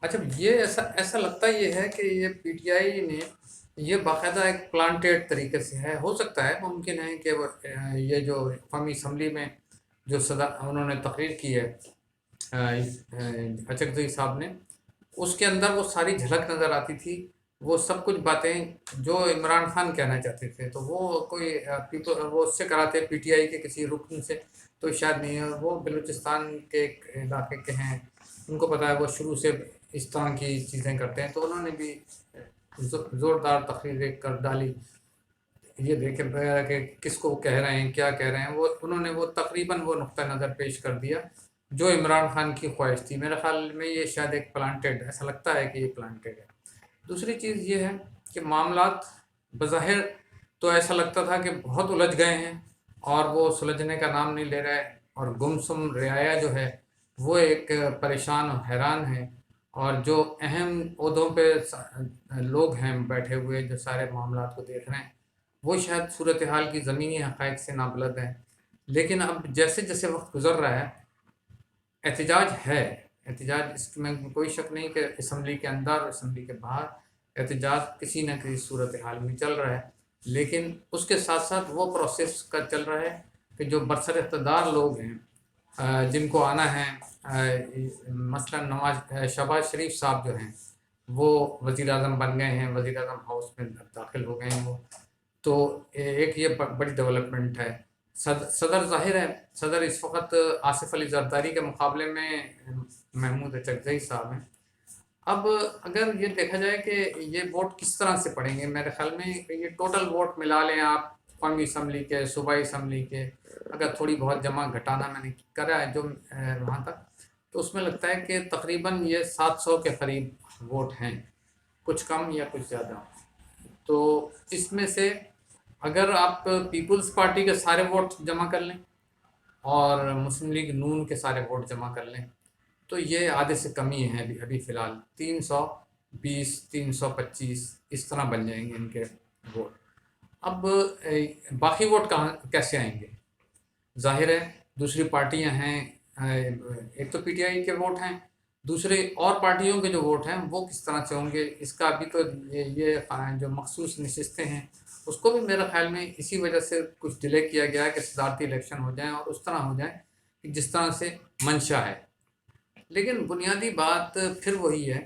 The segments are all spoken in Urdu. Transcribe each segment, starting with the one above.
اچھا، یہ ایسا لگتا یہ ہے کہ یہ پی ٹی آئی نے یہ باقاعدہ ایک پلانٹیڈ طریقے سے ہے، ہو سکتا ہے، ممکن ہے کہ یہ جو قومی اسمبلی میں جو انہوں نے تقریر کی ہے اچکزئی صاحب نے، اس کے اندر وہ ساری جھلک نظر آتی تھی، وہ سب کچھ باتیں جو عمران خان کہنا چاہتے تھے، تو وہ کوئی وہ اس سے کراتے پی ٹی آئی کے کسی رکن سے تو شاید نہیں ہے، وہ بلوچستان کے ایک علاقے کے ہیں، ان کو پتہ ہے وہ شروع سے اس طرح کی چیزیں کرتے ہیں، تو انہوں نے بھی زوردار تقریر کر ڈالی، یہ دیکھے کہ کس کو کہہ رہے ہیں، کیا کہہ رہے ہیں، وہ انہوں نے وہ تقریباً وہ نقطہ نظر پیش کر دیا جو عمران خان کی خواہش تھی۔ میرے خیال میں یہ شاید ایک پلانٹیڈ، ایسا لگتا ہے کہ یہ پلانٹیڈ ہے۔ دوسری چیز یہ ہے کہ معاملات بظاہر تو ایسا لگتا تھا کہ بہت الجھ گئے ہیں اور وہ سلجھنے کا نام نہیں لے رہے، اور گمسم رعایا جو ہے وہ ایک پریشان اور حیران ہے، اور جو اہم عہدوں پہ لوگ ہیں بیٹھے ہوئے جو سارے معاملات کو دیکھ رہے ہیں وہ شاید صورتحال کی زمینی حقائق سے نابلد ہیں۔ لیکن اب جیسے جیسے وقت گزر رہا ہے، احتجاج ہے، احتجاج اس میں کوئی شک نہیں کہ اسمبلی کے اندر اور اسمبلی کے باہر احتجاج کسی نہ کسی صورتحال میں چل رہا ہے، لیکن اس کے ساتھ ساتھ وہ پروسیس کا چل رہا ہے کہ جو برسر اقتدار لوگ ہیں جن کو آنا ہے، مثلا شہباز شریف صاحب جو ہیں وہ وزیر اعظم بن گئے ہیں، وزیر اعظم ہاؤس میں داخل ہو گئے ہیں وہ، تو ایک یہ بڑی ڈیولپمنٹ ہے۔ صدر ظاہر ہے، صدر اس وقت آصف علی زرداری کے مقابلے میں محمود اچکزئی صاحب ہیں۔ اب اگر یہ دیکھا جائے کہ یہ ووٹ کس طرح سے پڑیں گے، میرے خیال میں یہ ٹوٹل ووٹ ملا لیں آپ قومی اسمبلی کے، صوبائی اسمبلی کے، اگر تھوڑی بہت جمع گھٹانا میں نے کرا ہے جو وہاں تک، تو اس میں لگتا ہے کہ تقریباً یہ 700 کے قریب ووٹ ہیں، کچھ کم یا کچھ زیادہ۔ تو اس میں سے اگر آپ پیپلز پارٹی کے سارے ووٹ جمع کر لیں اور مسلم لیگ نون کے سارے ووٹ جمع کر لیں تو یہ آدھے سے کم ہی ہیں، ابھی فی الحال 320 325 اس طرح بن جائیں گے ان کے ووٹ۔ اب باقی ووٹ کہاں کیسے آئیں گے؟ ظاہر ہے دوسری پارٹیاں ہیں، ایک تو پی ٹی آئی کے ووٹ ہیں، دوسرے اور پارٹیوں کے جو ووٹ ہیں وہ کس طرح سے ہوں گے، اس کا ابھی تو یہ جو مخصوص نشستیں ہیں اس کو بھی میرے خیال میں اسی وجہ سے کچھ ڈیلے کیا گیا ہے کہ صدارتی الیکشن ہو جائیں اور اس طرح ہو جائیں کہ جس طرح سے منشا ہے۔ لیکن بنیادی بات پھر وہی ہے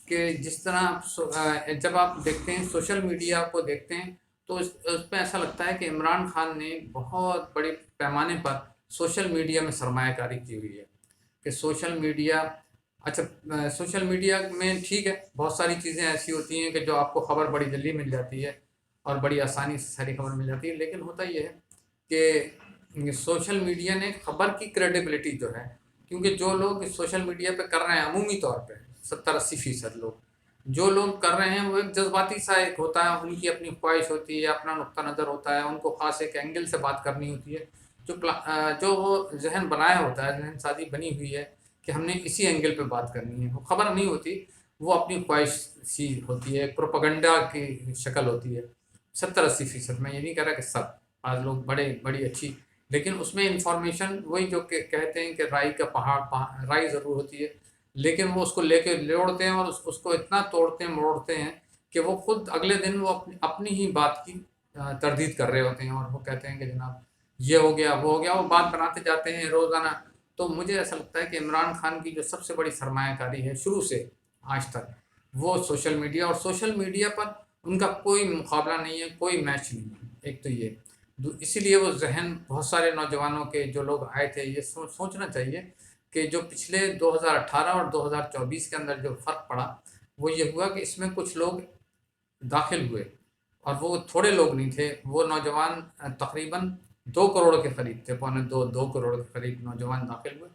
کہ جس طرح جب آپ دیکھتے ہیں سوشل میڈیا کو دیکھتے ہیں تو اس پہ ایسا لگتا ہے کہ عمران خان نے بہت بڑے پیمانے پر سوشل میڈیا میں سرمایہ کاری کی ہوئی ہے، کہ سوشل میڈیا، اچھا سوشل میڈیا میں ٹھیک ہے بہت ساری چیزیں ایسی ہوتی ہیں کہ جو آپ کو خبر بڑی جلدی مل جاتی ہے اور بڑی آسانی سے ساری خبر مل جاتی ہے، لیکن ہوتا یہ ہے کہ سوشل میڈیا نے خبر کی کریڈیبلٹی جو ہے، کیونکہ جو لوگ سوشل میڈیا پہ کر رہے ہیں عمومی طور پہ 70-80% لوگ جو لوگ کر رہے ہیں وہ ایک جذباتی سا ایک ہوتا ہے، ان کی اپنی خواہش ہوتی ہے، اپنا نقطہ نظر ہوتا ہے، ان کو خاص ایک اینگل سے بات کرنی ہوتی ہے، جو وہ ذہن بنایا ہوتا ہے، ذہن سازی بنی ہوئی ہے کہ ہم نے اسی اینگل پہ بات کرنی ہے، وہ خبر نہیں ہوتی، وہ اپنی خواہش سی ہوتی ہے، ایک پروپیگنڈا کی شکل ہوتی ہے۔ 70-80% میں یہ نہیں کہہ رہا کہ سب، بعض لوگ بڑی اچھی، لیکن اس میں انفارمیشن وہی جو کہ کہتے ہیں کہ رائی کا پہاڑ رائی ضرور ہوتی ہے، لیکن وہ اس کو لے کے لوڑتے ہیں اور اس کو اتنا توڑتے ہیں مروڑتے ہیں کہ وہ خود اگلے دن وہ اپنی ہی بات کی تردید کر رہے ہوتے ہیں، اور وہ کہتے ہیں کہ جناب یہ ہو گیا وہ ہو گیا، وہ بات بناتے جاتے ہیں روزانہ۔ تو مجھے ایسا لگتا ہے کہ عمران خان کی جو سب سے بڑی سرمایہ کاری ہے شروع سے آج تک وہ سوشل میڈیا، اور سوشل میڈیا پر ان کا کوئی مقابلہ نہیں ہے، کوئی میچ نہیں ہے، ایک تو یہ، اسی لیے وہ ذہن بہت سارے نوجوانوں کے جو لوگ آئے تھے یہ سوچنا چاہیے کہ جو پچھلے 2018 اور 2024 کے اندر جو فرق پڑا وہ یہ ہوا کہ اس میں کچھ لوگ داخل ہوئے، اور وہ تھوڑے لوگ نہیں تھے، وہ نوجوان تقریباً 2 کروڑ کے قریب تھے، پونے 2 کروڑ کے قریب نوجوان داخل ہوئے۔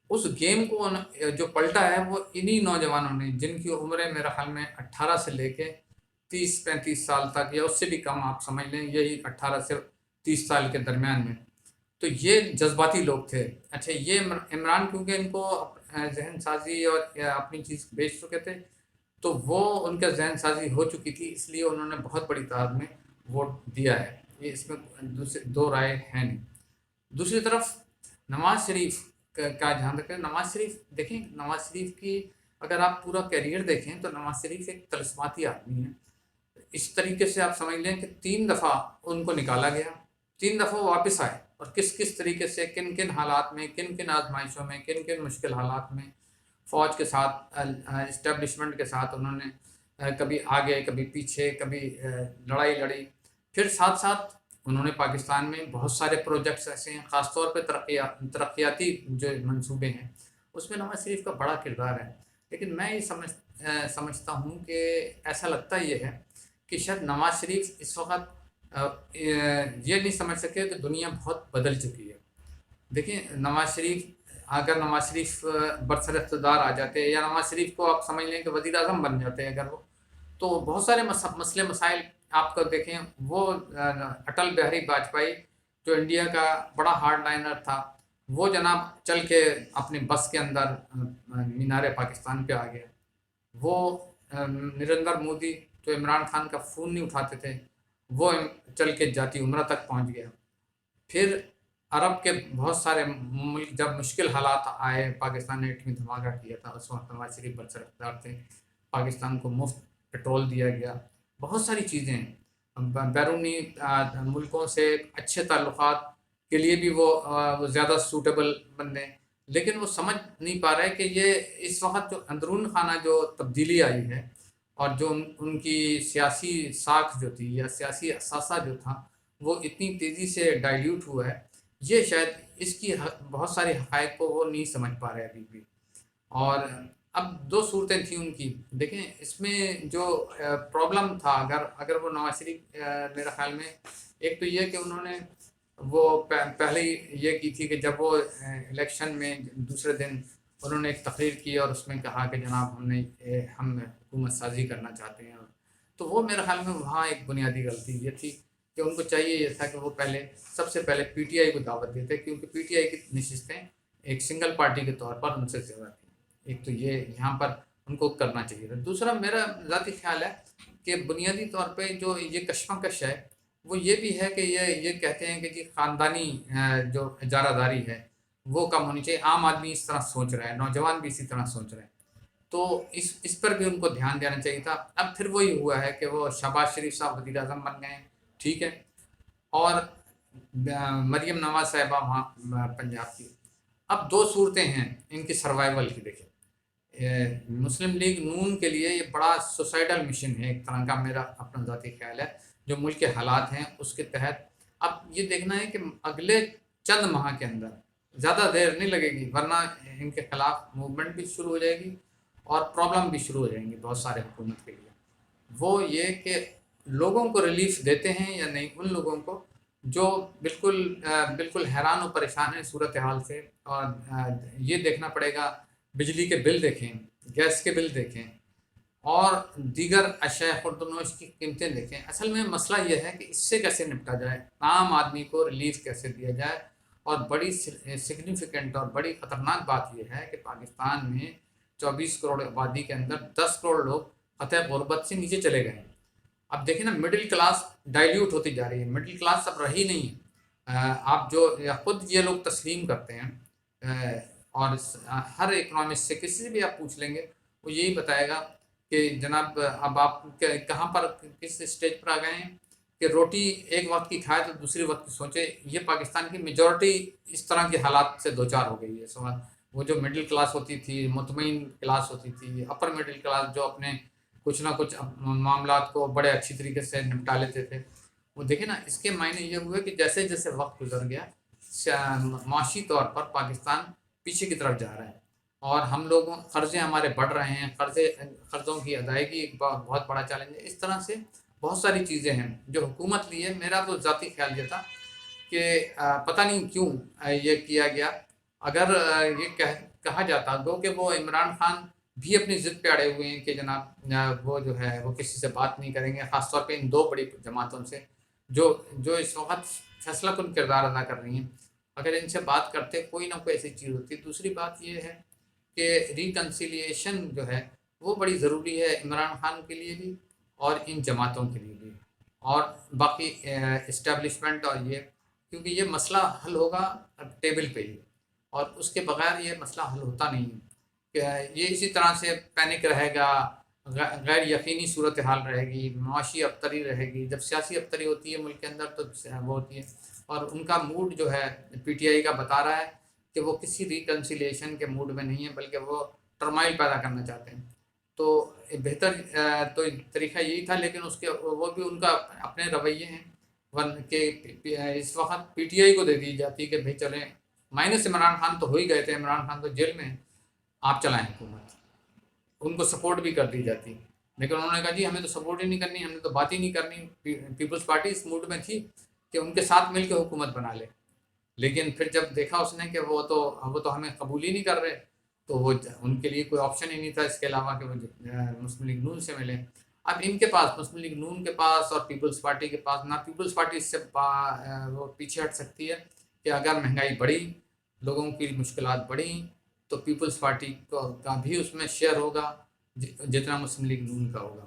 اس گیم کو جو پلٹا ہے وہ انہی نوجوانوں نے، جن کی عمریں میرے خیال میں 18 سے لے کے 30-35 سال تک یا اس سے بھی کم آپ سمجھ لیں، یہی 18 سے 30 سال کے درمیان میں، تو یہ جذباتی لوگ تھے۔ اچھا یہ عمران کیونکہ ان کو ذہن سازی اور اپنی چیز بیچ چکے تھے تو وہ ان کا ذہن سازی ہو چکی تھی، اس لیے انہوں نے بہت بڑی تعداد میں ووٹ دیا ہے، یہ اس میں دو رائے ہیں نہیں۔ دوسری طرف نواز شریف کا جہاں تک ہے، نواز شریف دیکھیں، نواز شریف کی اگر آپ پورا کیریئر دیکھیں تو نواز شریف ایک طلسماتی آدمی ہے. اس طریقے سے آپ سمجھ لیں کہ 3 دفعہ ان کو نکالا گیا، 3 دفعہ وہ واپس آئے، اور کس کس طریقے سے، کن کن حالات میں، کن کن آزمائشوں میں، کن کن مشکل حالات میں فوج کے ساتھ، اسٹیبلشمنٹ کے ساتھ انہوں نے کبھی آگے کبھی پیچھے، کبھی لڑائی لڑی. پھر ساتھ ساتھ انہوں نے پاکستان میں بہت سارے پروجیکٹس ایسے ہیں، خاص طور پہ ترقیاتی جو منصوبے ہیں اس میں نواز شریف کا بڑا کردار ہے. لیکن میں یہ سمجھتا ہوں کہ ایسا لگتا یہ ہے کہ شاید نواز شریف اس وقت یہ نہیں سمجھ سکے کہ دنیا بہت بدل چکی ہے. دیکھیں اگر نواز شریف برسر اقتدار آ جاتے، یا نواز شریف کو آپ سمجھ لیں کہ وزیر اعظم بن جاتے ہیں اگر وہ، تو بہت سارے مسئلے مسائل آپ کو دیکھیں. وہ اٹل بہاری واجپئی جو انڈیا کا بڑا ہارڈ لائنر تھا، وہ جناب چل کے اپنی بس کے اندر مینار پاکستان پہ آ گیا. وہ نریندر مودی جو عمران خان کا فون نہیں اٹھاتے تھے، وہ چل کے جاتی عمرہ تک پہنچ گیا. پھر عرب کے بہت سارے ملک جب مشکل حالات آئے، پاکستان نے ایٹمی دھماکہ کیا تھا، اس وقت نواز شریف برسر اقتدار تھے، پاکستان کو مفت پٹرول دیا گیا. بہت ساری چیزیں ہیں. بیرونی ملکوں سے اچھے تعلقات کے لیے بھی وہ زیادہ سوٹیبل بندے. لیکن وہ سمجھ نہیں پا رہے کہ یہ اس وقت جو اندرون خانہ جو تبدیلی آئی ہے، اور جو ان کی سیاسی ساکھ جو تھی یا سیاسی اثاثہ جو تھا، وہ اتنی تیزی سے ڈائلیوٹ ہوا ہے، یہ شاید اس کی بہت ساری حقائق کو وہ نہیں سمجھ پا رہے ابھی بھی. اور اب 2 صورتیں تھیں ان کی. دیکھیں اس میں جو پرابلم تھا، اگر وہ نواز شریف میرے خیال میں، ایک تو یہ کہ انہوں نے وہ پہلے ہی یہ کی تھی کہ جب وہ الیکشن میں دوسرے دن انہوں نے ایک تقریر کی اور اس میں کہا کہ جناب ہم حکومت سازی کرنا چاہتے ہیں. تو وہ میرے خیال میں وہاں ایک بنیادی غلطی یہ تھی کہ ان کو چاہیے یہ تھا کہ وہ سب سے پہلے پی ٹی آئی کو دعوت دیتے، کیونکہ پی ٹی آئی کی نشستیں ایک سنگل پارٹی کے طور پر ان سے زیادہ تھیں. ایک تو یہ یہاں پر ان کو کرنا چاہیے تھا. دوسرا میرا ذاتی خیال ہے کہ بنیادی طور پہ جو یہ کشمکش ہے وہ یہ بھی ہے کہ یہ کہتے ہیں کہ جی خاندانی جو اجارہ داری ہے وہ کم ہونی چاہیے. عام آدمی اس طرح سوچ رہا ہے، نوجوان بھی اسی طرح سوچ رہے ہیں. تو اس پر بھی ان کو دھیان دینا چاہیے تھا. اب پھر وہی ہوا ہے کہ وہ شہباز شریف صاحب وزیر اعظم بن گئے ہیں، ٹھیک ہے، اور مریم نواز صاحبہ وہاں پنجاب کی. اب 2 صورتیں ہیں ان کی سروائیول کی. دیکھیں مسلم لیگ نون کے لیے یہ بڑا سوسائڈل مشن ہے ایک طرح کا، میرا اپنا ذاتی خیال ہے. جو ملک کے حالات ہیں اس کے تحت اب یہ دیکھنا ہے کہ اگلے چند ماہ کے اندر، زیادہ دیر نہیں لگے گی، ورنہ ان کے خلاف موومنٹ بھی شروع ہو جائے گی اور پرابلم بھی شروع ہو جائیں گی بہت سارے حکومت کے لیے. وہ یہ کہ لوگوں کو ریلیف دیتے ہیں یا نہیں، ان لوگوں کو جو بالکل حیران و پریشان ہیں صورتحال سے. اور یہ دیکھنا پڑے گا، بجلی کے بل دیکھیں، گیس کے بل دیکھیں، اور دیگر اشیاء خردنوش کی قیمتیں دیکھیں. اصل میں مسئلہ یہ ہے کہ اس سے کیسے نپٹا جائے، عام آدمی کو ریلیف کیسے دیا جائے. اور بڑی سگنیفیکنٹ اور بڑی خطرناک بات یہ ہے کہ پاکستان میں 24 کروڑ آبادی کے اندر 10 کروڑ لوگ خطۂ غربت سے نیچے چلے گئے ہیں. اب دیکھیں نا، مڈل کلاس ڈائلیوٹ ہوتی جا رہی ہے، مڈل کلاس اب رہی نہیں ہے. آپ جو خود یہ لوگ تسلیم کرتے ہیں، اور ہر اکنامسٹ سے کسی سے بھی آپ پوچھ لیں گے وہ یہی بتائے گا کہ جناب اب آپ کہاں پر کس اسٹیج پر آ گئے ہیں کہ روٹی ایک وقت کی کھائے تو دوسری وقت کی سوچے. یہ پاکستان کی میجورٹی اس طرح کے حالات سے دوچار ہو گئی ہے اس وقت. وہ جو مڈل کلاس ہوتی تھی، مطمئن کلاس ہوتی تھی، اپر مڈل کلاس جو اپنے کچھ نہ کچھ معاملات کو بڑے اچھی طریقے سے نپٹا لیتے تھے، وہ دیکھیں نا، اس کے معنی یہ ہوئے کہ جیسے جیسے وقت گزر گیا معاشی طور پر پاکستان پیچھے کی طرف جا رہا ہے. اور ہم لوگوں قرضے ہمارے بڑھ رہے ہیں، قرضوں کی ادائیگی ایک بہت بڑا چیلنج ہے. اس طرح سے بہت ساری چیزیں ہیں جو حکومت لی ہے. میرا تو ذاتی خیال یہ تھا کہ پتہ نہیں کیوں یہ کیا گیا. اگر یہ کہا جاتا گو کہ وہ عمران خان بھی اپنی ضد پہ اڑے ہوئے ہیں کہ جناب وہ جو ہے وہ کسی سے بات نہیں کریں گے، خاص طور پہ ان 2 بڑی جماعتوں سے جو اس وقت فیصلہ کن کردار ادا کر رہی ہیں. اگر ان سے بات کرتے کوئی نہ کوئی ایسی چیز ہوتی. دوسری بات یہ ہے کہ ریکنسیلیشن جو ہے وہ بڑی ضروری ہے، عمران خان کے لیے بھی اور ان جماعتوں کے لیے بھی، اور باقی اسٹیبلشمنٹ. اور یہ کیونکہ یہ مسئلہ حل ہوگا ٹیبل پہ ہی، اور اس کے بغیر یہ مسئلہ حل ہوتا نہیں ہے. کہ یہ اسی طرح سے پینک رہے گا، غیر یقینی صورتحال رہے گی، معاشی ابتری رہے گی. جب سیاسی ابتری ہوتی ہے ملک کے اندر تو وہ ہوتی ہے. اور ان کا موڈ جو ہے پی ٹی آئی کا بتا رہا ہے کہ وہ کسی ریکنسیلیشن کے موڈ میں نہیں ہے، بلکہ وہ ٹرمائل پیدا کرنا چاہتے ہیں. تو بہتر تو طریقہ یہی تھا، لیکن اس کے وہ بھی ان کا اپنے رویے ہیں کہ اس وقت پی ٹی آئی کو دے دی جاتی کہ بھائی چلیں، مائنس عمران خان تو ہو ہی گئے تھے، عمران خان تو جیل میں ہیں، آپ چلائیں حکومت. ان کو سپورٹ بھی کر دی جاتی، لیکن انہوں نے کہا جی ہمیں تو سپورٹ ہی نہیں کرنی، ہم نے تو بات ہی نہیں کرنی. پیپلز پارٹی اس موڈ میں تھی کہ ان کے ساتھ مل کے حکومت بنا لے. لیکن پھر جب دیکھا اس نے کہ وہ تو ہمیں قبول ہی نہیں کر رہے، تو وہ ان کے لیے کوئی آپشن ہی نہیں تھا اس کے علاوہ کہ وہ مسلم لیگ نون سے ملیں. اب ان کے پاس، مسلم لیگ نون کے پاس اور پیپلز پارٹی کے پاس، نہ پیپلز پارٹی اس سے وہ پیچھے ہٹ سکتی ہے کہ اگر مہنگائی بڑھی، لوگوں کی مشکلات بڑھی، تو پیپلز پارٹی کا بھی اس میں شیئر ہوگا جتنا مسلم لیگ نون کا ہوگا.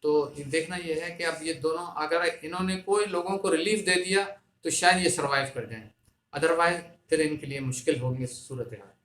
تو دیکھنا یہ ہے کہ اب یہ دونوں اگر انہوں نے کوئی لوگوں کو ریلیف دے دیا تو شاید یہ سروائیو کر جائیں، ادروائز پھر ان کے لیے مشکل ہوگی صورتحال.